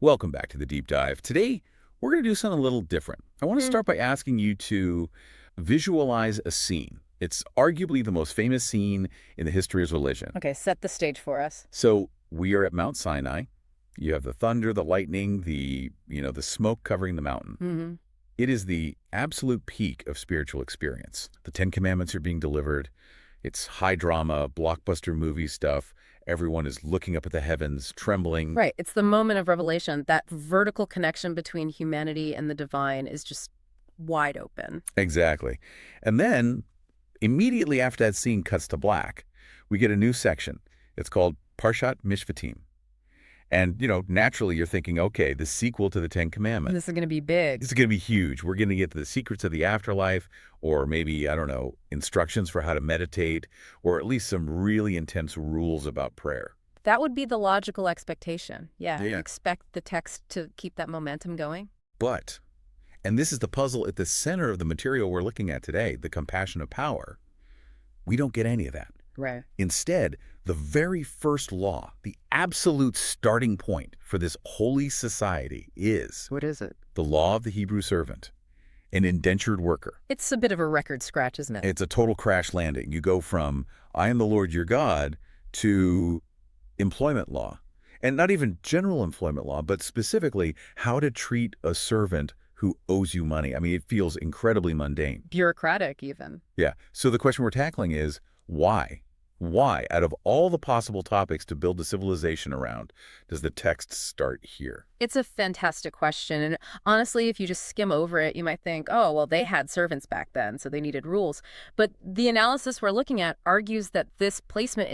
Welcome back to the Deep Dive. Today, we're going to do something a little different. I want to start by asking you to visualize a scene. It's arguably the most famous scene in the history of religion. Okay, set the stage for us. So we are at Mount Sinai. You have the thunder, the lightning, the smoke covering the mountain. Mm-hmm. It is the absolute peak of spiritual experience. The Ten Commandments are being delivered. It's high drama, blockbuster movie stuff. Everyone is looking up at the heavens, trembling. Right. It's the moment of revelation. That vertical connection between humanity and the divine is just wide open. Exactly. And then, immediately after that scene cuts to black, we get a new section. It's called Parashat Mishpatim. And, naturally you're thinking, okay, the sequel to the Ten Commandments. This is going to be big. This is going to be huge. We're going to get to the secrets of the afterlife, or maybe, I don't know, instructions for how to meditate, or at least some really intense rules about prayer. That would be the logical expectation. Yeah. Yeah. Expect the text to keep that momentum going. But, and this is the puzzle at the center of the material we're looking at today, the compassion of power, we don't get any of that. Right. Instead, the very first law, the absolute starting point for this holy society is What is it? the law of the Hebrew servant, an indentured worker. It's a bit of a record scratch, isn't it? It's a total crash landing. You go from, I am the Lord your God, to employment law. And not even general employment law, but specifically how to treat a servant who owes you money. I mean, it feels incredibly mundane. Bureaucratic, even. Yeah. So the question we're tackling is, why? Why, out of all the possible topics to build a civilization around, does the text start here? It's a fantastic question. And honestly, if you just skim over it, you might think, oh, well, they had servants back then, so they needed rules. But the analysis we're looking at argues that this placement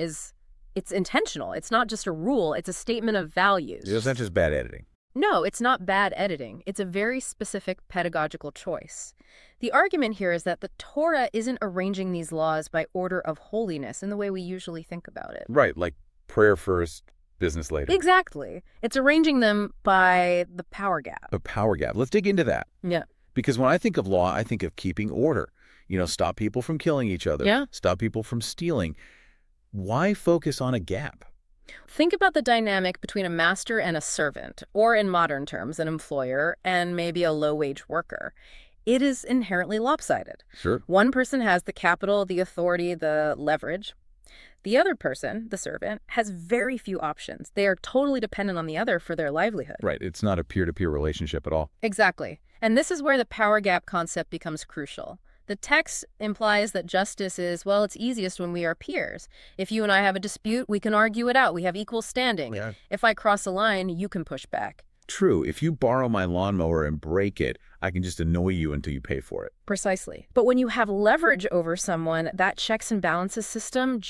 it's intentional. It's not just a rule. It's a statement of values. It's not just bad editing. No, it's not bad editing. It's a very specific pedagogical choice. The argument here is that the Torah isn't arranging these laws by order of holiness in the way we usually think about it. Right, like prayer first, business later. Exactly. It's arranging them by the power gap. A power gap. Let's dig into that. Yeah. Because when I think of law, I think of keeping order. Stop people from killing each other. Yeah. Stop people from stealing. Why focus on a gap? Think about the dynamic between a master and a servant, or in modern terms, an employer and maybe a low-wage worker. It is inherently lopsided. Sure. One person has the capital, the authority, the leverage. The other person, the servant, has very few options. They are totally dependent on the other for their livelihood. Right. It's not a peer-to-peer relationship at all. Exactly. And this is where the power gap concept becomes crucial. The text implies that justice is, well, it's easiest when we are peers. If you and I have a dispute, we can argue it out. We have equal standing. Yeah. If I cross a line, you can push back. True. If you borrow my lawnmower and break it, I can just annoy you until you pay for it. Precisely. But when you have leverage over someone, that checks and balances system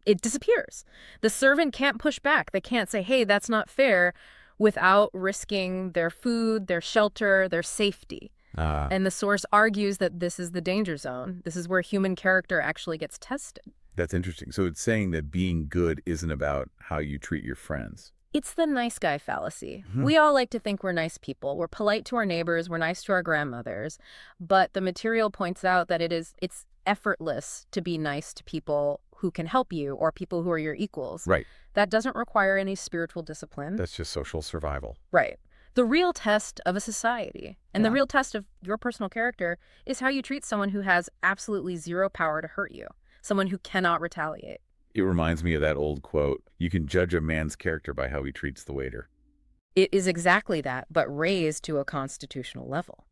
it disappears. The servant can't push back. They can't say, hey, that's not fair, without risking their food, their shelter, their safety. And the source argues that this is the danger zone. This is where human character actually gets tested. That's interesting. So it's saying that being good isn't about how you treat your friends. It's the nice guy fallacy. We all like to think we're nice people. We're polite to our neighbors. We're nice to our grandmothers. But the material points out that it's effortless to be nice to people who can help you or people who are your equals. Right. That doesn't require any spiritual discipline. That's just social survival. Right. The real test of a society and the real test of your personal character is how you treat someone who has absolutely zero power to hurt you, someone who cannot retaliate. It reminds me of that old quote, you can judge a man's character by how he treats the waiter. It is exactly that, but raised to a constitutional level.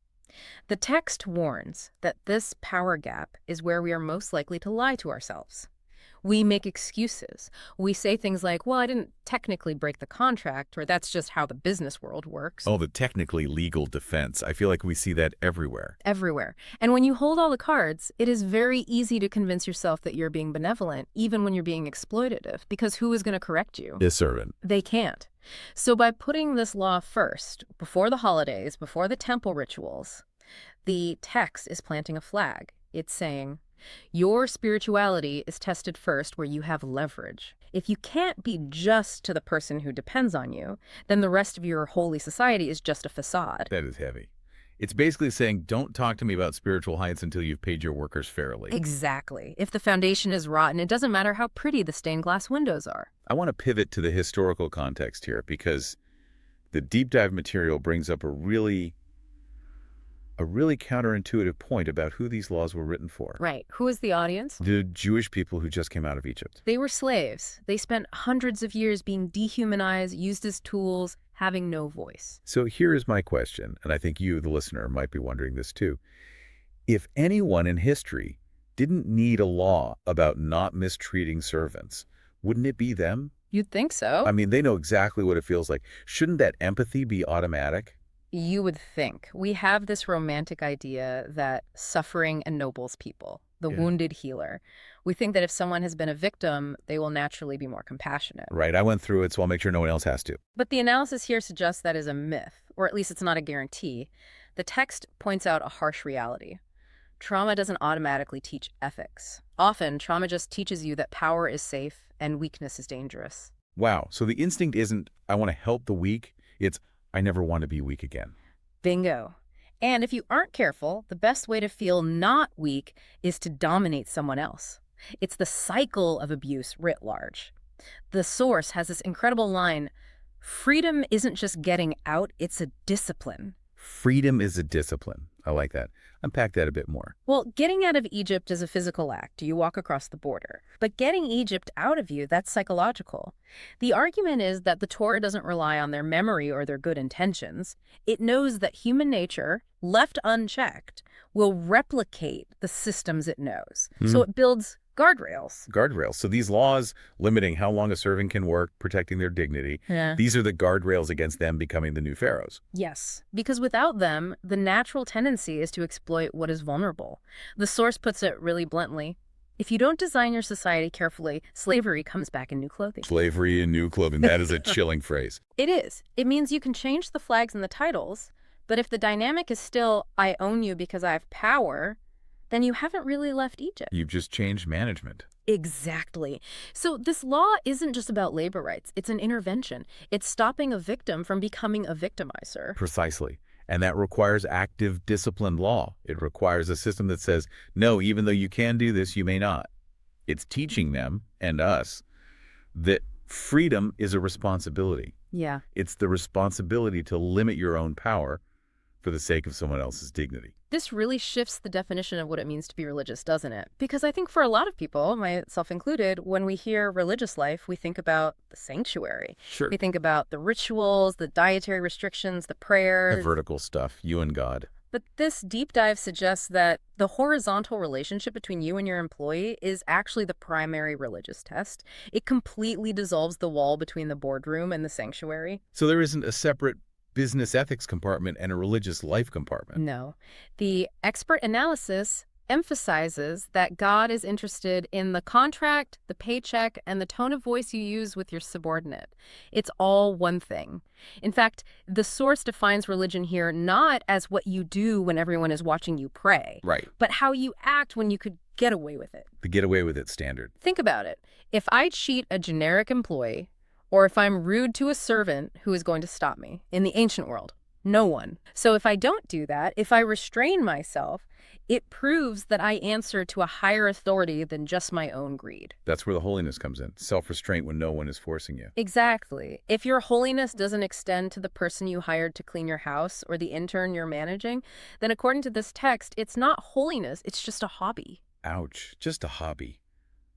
The text warns that this power gap is where we are most likely to lie to ourselves. We make excuses. We say things like, well, I didn't technically break the contract, or that's just how the business world works. Oh, the technically legal defense. I feel like we see that everywhere. Everywhere. And when you hold all the cards, it is very easy to convince yourself that you're being benevolent, even when you're being exploitative, because who is going to correct you? The servant. They can't. So by putting this law first, before the holidays, before the temple rituals, the text is planting a flag. It's saying, your spirituality is tested first where you have leverage. If you can't be just to the person who depends on you, then the rest of your holy society is just a facade. That is heavy. It's basically saying, don't talk to me about spiritual heights until you've paid your workers fairly. Exactly. If the foundation is rotten, it doesn't matter how pretty the stained glass windows are. I want to pivot to the historical context here because The deep dive material brings up a really counterintuitive point about who these laws were written for. Right. Who is the audience? The Jewish people who just came out of Egypt. They were slaves. They spent hundreds of years being dehumanized, used as tools, having no voice. So here is my question, and I think you, the listener, might be wondering this too. If anyone in history didn't need a law about not mistreating servants, wouldn't it be them? You'd think so. I mean, they know exactly what it feels like. Shouldn't that empathy be automatic? You would think. We have this romantic idea that suffering ennobles people, the wounded healer. We think that if someone has been a victim, they will naturally be more compassionate. Right, I went through it, so I'll make sure no one else has to. But the analysis here suggests that is a myth, or at least it's not a guarantee. The text points out a harsh reality. Trauma doesn't automatically teach ethics. Often, trauma just teaches you that power is safe and weakness is dangerous. Wow, so the instinct isn't, I want to help the weak, it's, I never want to be weak again. Bingo. And if you aren't careful, the best way to feel not weak is to dominate someone else. It's the cycle of abuse writ large. The source has this incredible line, freedom isn't just getting out, it's a discipline. Freedom is a discipline. I like that. Unpack that a bit more. Well, getting out of Egypt is a physical act. You walk across the border. But getting Egypt out of you, that's psychological. The argument is that the Torah doesn't rely on their memory or their good intentions. It knows that human nature, left unchecked, will replicate the systems it knows. So it builds guardrails. Guardrails. So these laws limiting how long a servant can work, protecting their dignity, these are the guardrails against them becoming the new pharaohs. Yes, because without them, the natural tendency is to exploit what is vulnerable. The source puts it really bluntly. If you don't design your society carefully, slavery comes back in new clothing. Slavery in new clothing. That is a chilling phrase. It is. It means you can change the flags and the titles, but if the dynamic is still, I own you because I have power, then you haven't really left Egypt. You've just changed management. Exactly. So this law isn't just about labor rights. It's an intervention. It's stopping a victim from becoming a victimizer. Precisely. And that requires active, disciplined law. It requires a system that says, no, even though you can do this, you may not. It's teaching them, and us, that freedom is a responsibility. Yeah. It's the responsibility to limit your own power for the sake of someone else's dignity. This really shifts the definition of what it means to be religious, doesn't it? Because I think for a lot of people, myself included, when we hear religious life, we think about the sanctuary. Sure. We think about the rituals, the dietary restrictions, the prayers. The vertical stuff, you and God. But this deep dive suggests that the horizontal relationship between you and your employee is actually the primary religious test. It completely dissolves the wall between the boardroom and the sanctuary. So there isn't a separate business ethics compartment and a religious life compartment. No. The expert analysis emphasizes that God is interested in the contract, the paycheck, and the tone of voice you use with your subordinate. It's all one thing. In fact, the source defines religion here not as what you do when everyone is watching you pray, Right. but how you act when you could get away with it. The get away with it standard. Think about it. If I cheat a generic employee, or if I'm rude to a servant, who is going to stop me? In the ancient world, no one. So if I don't do that, if I restrain myself, it proves that I answer to a higher authority than just my own greed. That's where the holiness comes in. Self-restraint when no one is forcing you. Exactly. If your holiness doesn't extend to the person you hired to clean your house or the intern you're managing, then according to this text, it's not holiness, it's just a hobby. Ouch. Just a hobby.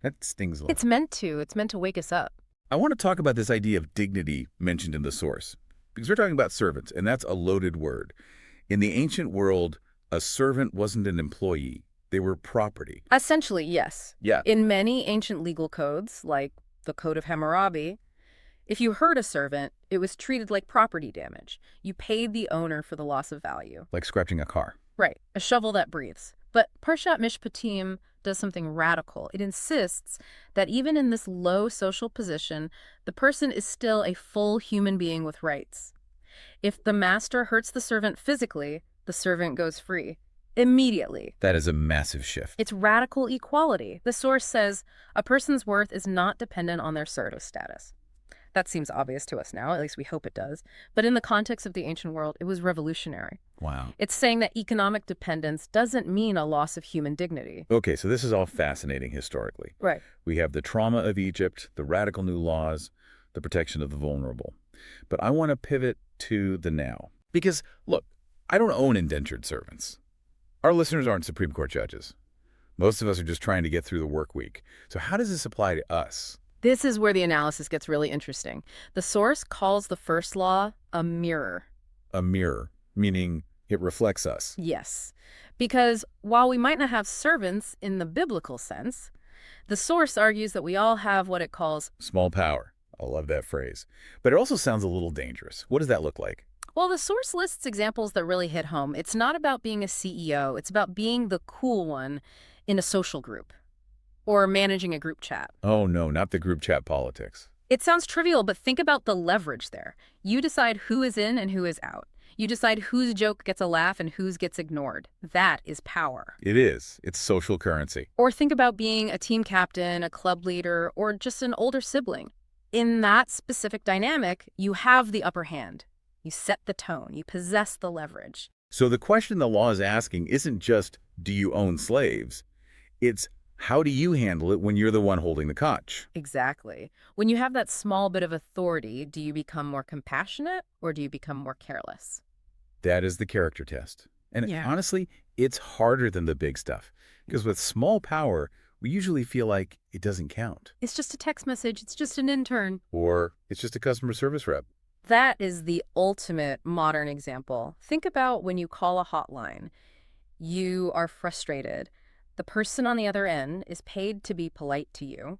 That stings a lot. It's meant to wake us up. I want to talk about this idea of dignity mentioned in the source, because we're talking about servants, and that's a loaded word. In the ancient world, a servant wasn't an employee. They were property. Essentially, yes. Yeah. In many ancient legal codes, like the Code of Hammurabi, if you hurt a servant, it was treated like property damage. You paid the owner for the loss of value. Like scratching a car. Right, a shovel that breathes. But Parashat Mishpatim does something radical. It insists that even in this low social position, the person is still a full human being with rights. If the master hurts the servant physically, the servant goes free. Immediately. That is a massive shift. It's radical equality. The source says a person's worth is not dependent on their service status. That seems obvious to us now, at least we hope it does. But in the context of the ancient world, it was revolutionary. Wow. It's saying that economic dependence doesn't mean a loss of human dignity. Okay, so this is all fascinating historically. Right. We have the trauma of Egypt, the radical new laws, the protection of the vulnerable. But I want to pivot to the now. Because, look, I don't own indentured servants. Our listeners aren't Supreme Court judges. Most of us are just trying to get through the work week. So how does this apply to us? This is where the analysis gets really interesting. The source calls the first law a mirror. A mirror, meaning it reflects us. Yes, because while we might not have servants in the biblical sense, the source argues that we all have what it calls small power. I love that phrase. But it also sounds a little dangerous. What does that look like? well, the source lists examples that really hit home. It's not about being a CEO. It's about being the cool one in a social group or managing a group chat. Oh, no, not the group chat politics. It sounds trivial, but think about the leverage there. You decide who is in and who is out. You decide whose joke gets a laugh and whose gets ignored. That is power. It is. It's social currency. Or think about being a team captain, a club leader, or just an older sibling. In that specific dynamic, you have the upper hand. You set the tone. You possess the leverage. So the question the law is asking isn't just, do you own slaves? It's, how do you handle it when you're the one holding the conch? Exactly. When you have that small bit of authority, do you become more compassionate or do you become more careless? That is the character test. And Yeah. honestly, it's harder than the big stuff. Because with small power, we usually feel like it doesn't count. It's just a text message. It's just an intern. Or it's just a customer service rep. That is the ultimate modern example. Think about when you call a hotline. You are frustrated. The person on the other end is paid to be polite to you.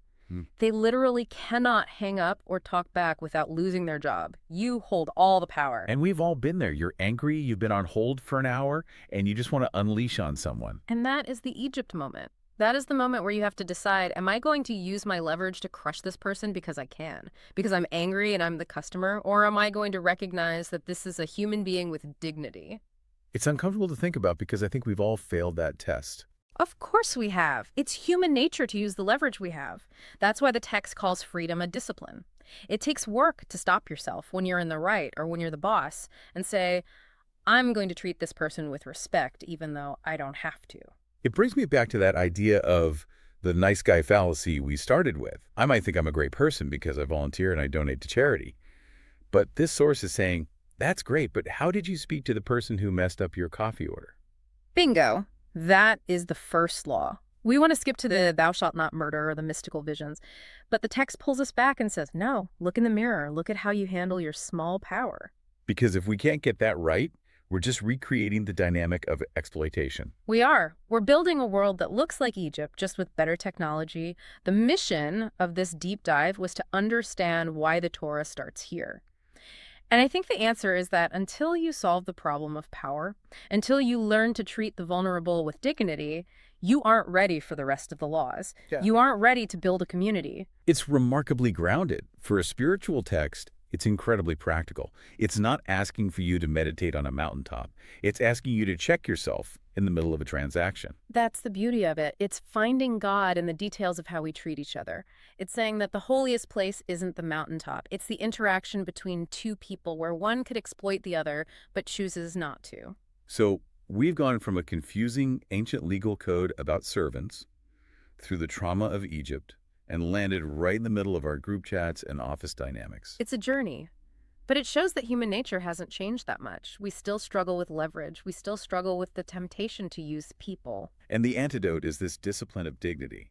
They literally cannot hang up or talk back without losing their job. You hold all the power. And we've all been there. You're angry, you've been on hold for an hour, and you just want to unleash on someone. And that is the Egypt moment. That is the moment where you have to decide, am I going to use my leverage to crush this person because I can, because I'm angry and I'm the customer, or am I going to recognize that this is a human being with dignity? It's uncomfortable to think about because I think we've all failed that test. Of course we have. It's human nature to use the leverage we have. That's why the text calls freedom a discipline. It takes work to stop yourself when you're in the right or when you're the boss and say, I'm going to treat this person with respect even though I don't have to. It brings me back to that idea of the nice guy fallacy we started with. I might think I'm a great person because I volunteer and I donate to charity. But this source is saying, that's great, but how did you speak to the person who messed up your coffee order? Bingo. That is the first law. We want to skip to the thou shalt not murder or the mystical visions. But the text pulls us back and says, no, look in the mirror. Look at how you handle your small power. Because if we can't get that right, we're just recreating the dynamic of exploitation. We are. We're building a world that looks like Egypt, just with better technology. The mission of this deep dive was to understand why the Torah starts here. And I think the answer is that until you solve the problem of power, until you learn to treat the vulnerable with dignity, you aren't ready for the rest of the laws. Yeah. You aren't ready to build a community. It's remarkably grounded. For a spiritual text, it's incredibly practical. It's not asking for you to meditate on a mountaintop. It's asking you to check yourself in the middle of a transaction. That's the beauty of it. It's finding God in the details of how we treat each other. It's saying that the holiest place isn't the mountaintop. It's the interaction between two people where one could exploit the other but chooses not to. So we've gone from a confusing ancient legal code about servants through the trauma of Egypt and landed right in the middle of our group chats and office dynamics. It's a journey. But it shows that human nature hasn't changed that much. We still struggle with leverage. We still struggle with the temptation to use people. And the antidote is this discipline of dignity,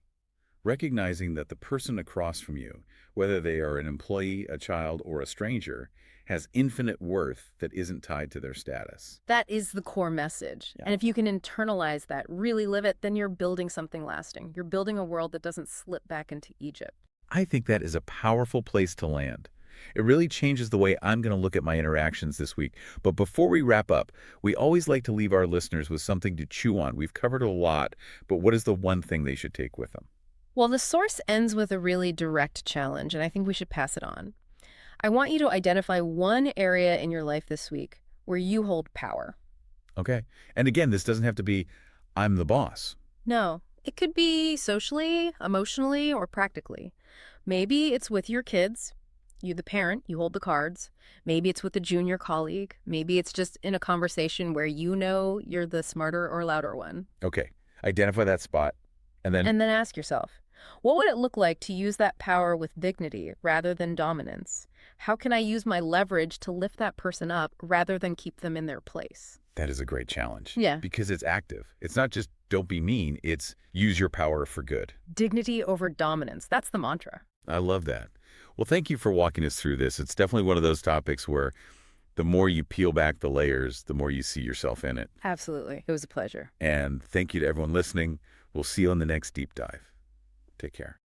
recognizing that the person across from you, whether they are an employee, a child, or a stranger, has infinite worth that isn't tied to their status. That is the core message. Yeah. And if you can internalize that, really live it, then you're building something lasting. You're building a world that doesn't slip back into Egypt. I think that is a powerful place to land. It really changes the way I'm going to look at my interactions this week. But before we wrap up, we always like to leave our listeners with something to chew on. We've covered a lot, but what is the one thing they should take with them? Well, the source ends with a really direct challenge, and I think we should pass it on. I want you to identify one area in your life this week where you hold power. Okay. And again, this doesn't have to be, I'm the boss. No, it could be socially, emotionally, or practically. Maybe it's with your kids. You, the parent, you hold the cards. Maybe it's with a junior colleague. Maybe it's just in a conversation where you know you're the smarter or louder one. Okay. Identify that spot. And then And then ask yourself, What would it look like to use that power with dignity rather than dominance? How can I use my leverage to lift that person up rather than keep them in their place? That is a great challenge Yeah. because it's active. It's not just don't be mean, it's use your power for good. Dignity over dominance. That's the mantra. I love that. Well, thank you for walking us through this. It's definitely one of those topics where the more you peel back the layers, the more you see yourself in it. Absolutely. It was a pleasure. And thank you to everyone listening. We'll see you on the next deep dive. Take care.